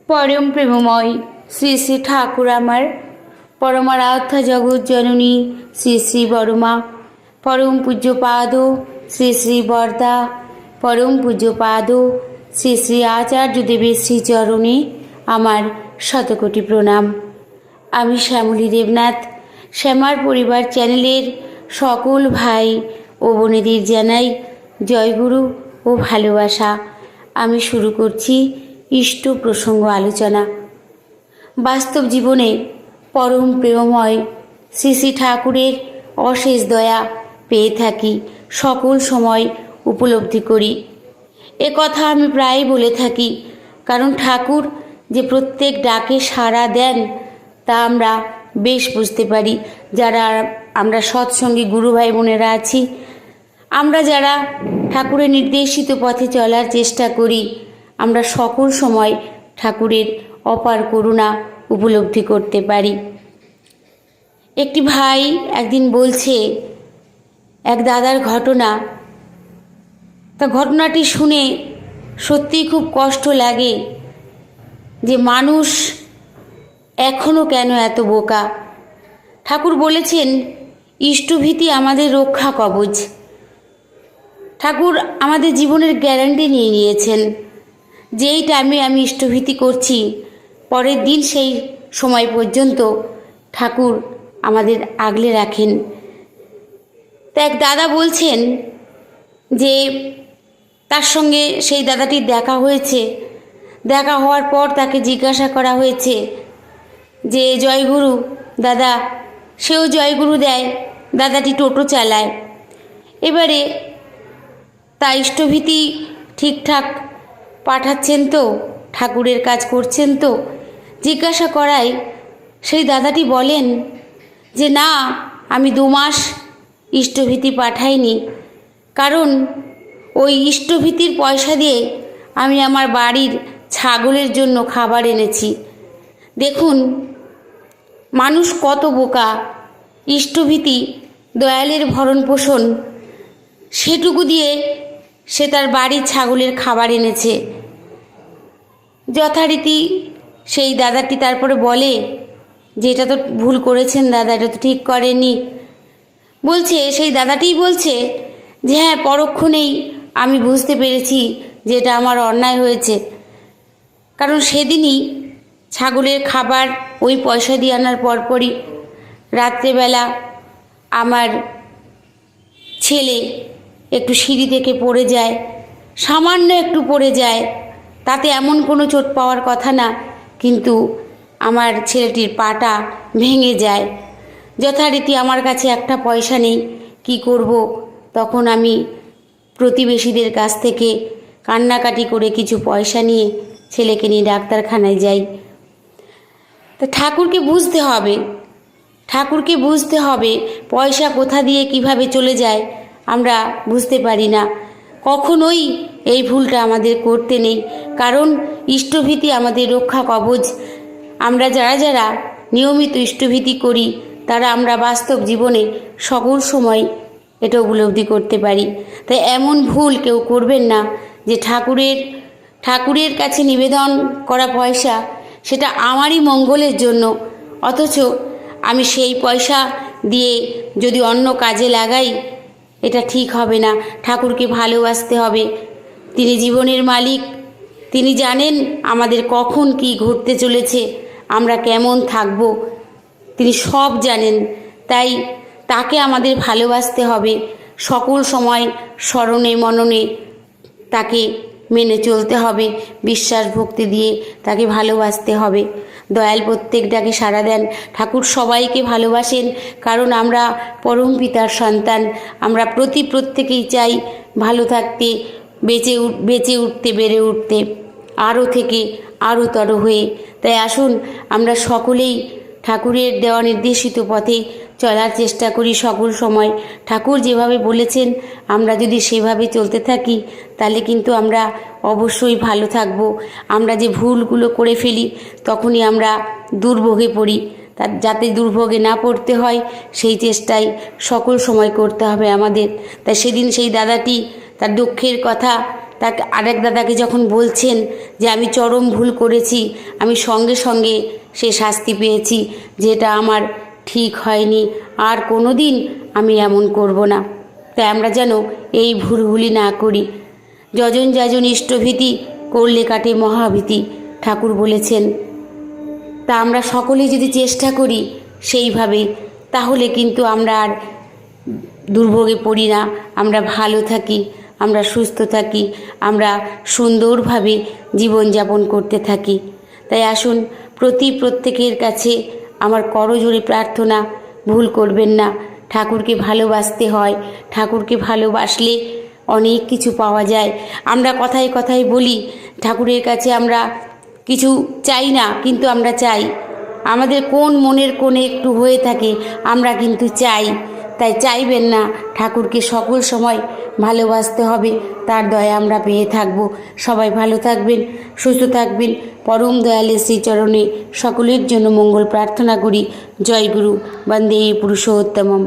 পরম প্রেমময় শ্রী শ্রী ঠাকুর আমার পরমারাধ্যা জগৎ জননী শ্রী শ্রী বড়মা, পরম পূজ্যপাদ শ্রী শ্রী বরদা, পরম পূজ্যপাদ শ্রী শ্রী আচার্যদেবের শ্রীচরণে আমার শতকোটি প্রণাম। আমি শ্যামলী দেবনাথ, শ্যামার পরিবার চ্যানেলের সকল ভাই ও বোনেদের জানাই জয়গুরু ও ভালোবাসা। আমি শুরু করছি ইষ্ট প্রসঙ্গ আলোচনা। বাস্তব জীবনে পরম প্রেমময় শ্রী শ্রী ঠাকুরের অশেষ দয়া পেয়ে থাকি, সকল সময় উপলব্ধি করি। এ কথা আমি প্রায় বলে থাকি, কারণ ঠাকুর যে প্রত্যেক ডাকে সাড়া দেন তা আমরা বেশ বুঝতে পারি। যারা আমরা সৎসঙ্গী গুরু ভাই বোনেরা আছি, আমরা যারা ঠাকুরের নির্দেশিত পথে চলার চেষ্টা করি, আমরা সকল সময় ঠাকুরের অপার করুণা উপলব্ধি করতে পারি। একটি ভাই একদিন বলছে এক দাদার ঘটনা। তা ঘটনাটি শুনে সত্যিই খুব কষ্ট লাগে যে মানুষ এখনও কেন এত বোকা। ঠাকুর বলেছেন ইষ্টভীতি আমাদের রক্ষা কবচ। ঠাকুর আমাদের জীবনের গ্যারান্টি নিয়ে নিয়েছেন, যেই টাইমে আমি ইষ্টভীতি করছি পরের দিন সেই সময় পর্যন্ত ঠাকুর আমাদের আগলে রাখেন। তা এক দাদা বলছেন যে তার সঙ্গে সেই দাদাটির দেখা হয়েছে। দেখা হওয়ার পর তাকে জিজ্ঞাসা করা হয়েছে যে জয়গুরু দাদা, সেও জয়গুরু দেয়, দাদাটি টোটো চালায়। এবারে তা ইষ্টভীতি ঠিকঠাক পাঠাচ্ছেন তো, ঠাকুরের কাজ করছেন তো জিজ্ঞাসা করায় সেই দাদাটি বলেন যে না, আমি 2 মাস ইষ্টভীতি পাঠাইনি, কারণ ওই ইষ্টভীতির পয়সা দিয়ে আমি আমার বাড়ির ছাগলের জন্য খাবার এনেছি। দেখুন মানুষ কত বোকা। ইষ্টভীতি দয়ালের ভরণ পোষণ, সেটুকু দিয়ে সে তার বাড়ির ছাগলের খাবার এনেছে। যথারীতি সেই দাদাটি তারপরে বলে যে এটা তো ভুল করেছেন দাদা, এটা তো ঠিক করেনি। বলছে সেই দাদাটিই বলছে যে হ্যাঁ, পরক্ষণেই আমি বুঝতে পেরেছি যে এটা আমার অন্যায় হয়েছে, কারণ সেদিনই ছাগলের খাবার ওই পয়সা দিয়ে আনার পরপরই রাত্রেবেলা আমার ছেলে একটু সিঁড়ি থেকে পড়ে যায়, সামান্য একটু পড়ে যায়, তাতে এমন কোনো চোট পাওয়ার কথা না, কিন্তু আমার ছেলেটির পাটা ভেঙে যায়। যথারীতি আমার কাছে একটা পয়সা নেই, কি করব? তখন আমি প্রতিবেশীদের কাছ থেকে কান্নাকাটি করে কিছু পয়সা নিয়ে ছেলেকে নিয়ে ডাক্তারখানায় যাই। তা ঠাকুরকে বুঝতে হবে, ঠাকুরকে বুঝতে হবে পয়সা কোথা দিয়ে কিভাবে চলে যায় আমরা বুঝতে পারি না। কখনোই এই ভুলটা আমাদের করতে নেই, কারণ ইষ্টভীতি আমাদের রক্ষা কবচ। আমরা যারা যারা নিয়মিত ইষ্টভীতি করি তারা আমরা বাস্তব জীবনে সকল সময় এটা উপলব্ধি করতে পারি। তাই এমন ভুল কেউ করবেন না যে ঠাকুরের কাছে নিবেদন করা পয়সা সেটা আমারই মঙ্গলের জন্য, অথচ আমি সেই পয়সা দিয়ে যদি অন্য কাজে লাগাই এটা ঠিক হবে না। ঠাকুরকে ভালোবাসতে হবে, তিনি জীবনের মালিক, তিনি জানেন আমাদের কখন কি ঘটতে চলেছে, আমরা কেমন থাকব, তিনি সব জানেন। তাই তাকে আমাদের ভালোবাসতে হবে, সকল সময় স্মরণে মননে তাকে মেনে চলতে হবে, বিশ্বাস ভক্তি দিয়ে তাকে ভালোবাসতে হবে। দয়াল প্রত্যেক ডাকে সাড়া দেন। ঠাকুর সবাইকে ভালোবাসেন, কারণ আমরা পরম পিতার সন্তান। আমরা প্রত্যেকেই চাই ভালো থাকতে, বেঁচে উঠতে, বেড়ে উঠতে, আরও থেকে আরও তর হয়ে। তাই আসুন আমরা সকলেই ঠাকুরের দেওয়া নির্দেশিত পথে চলার চেষ্টা করি সকল সময়। ঠাকুর যেভাবে বলেছেন আমরা যদি সেভাবে চলতে থাকি তাহলে কিন্তু আমরা অবশ্যই ভালো থাকব। আমরা যে ভুলগুলো করে ফেলি তখনই আমরা দুর্ভোগে পড়ি, যাতে দুর্ভোগে না পড়তে হয় সেই চেষ্টাই সকল সময় করতে হবে আমাদের। তাই সেদিন সেই দাদাটি তার দুঃখের কথা তাকে আরেক দাদাকে যখন বলছেন যে আমি চরম ভুল করেছি, আমি সঙ্গে সঙ্গে সে শাস্তি পেয়েছি, যেটা আমার ঠিক হয়নি, আর কোনো দিন আমি এমন করব না। তাই আমরা যেন এই ভুলগুলি না করি। যজন যাজন ইষ্টভীতি করলে কাটে মহাভীতি, ঠাকুর বলেছেন। তা আমরা সকলেই যদি চেষ্টা করি সেইভাবে, তাহলে কিন্তু আমরা আর দুর্ভোগে পড়ি না, আমরা ভালো থাকি, আমরা সুস্থ থাকি, আমরা সুন্দরভাবে জীবনযাপন করতে থাকি। তাই আসুন প্রত্যেকের কাছে আমার করজোড়ে প্রার্থনা, ভুল করবেন না। ঠাকুরকে ভালোবাসতে হয়, ঠাকুরকে ভালোবাসলে অনেক কিছু পাওয়া যায়। আমরা কথায় কথায় বলি ঠাকুরের কাছে আমরা কিছু চাই না, কিন্তু আমরা চাই। আমাদের কোন মনের কোণে একটু হয়ে থাকে আমরা কিন্তু চাই। তাই চাইবেন না, ঠাকুরকে সকল সময় ভালোবাসতে হবে, তার দয়া আমরা পেয়ে থাকব। সবাই ভালো থাকবেন, সুস্থ থাকবেন। পরম দয়ালের শ্রীচরণে সকলের জন্য মঙ্গল প্রার্থনা করি। জয় গুরু, বন্দে পুরুষোত্তমম।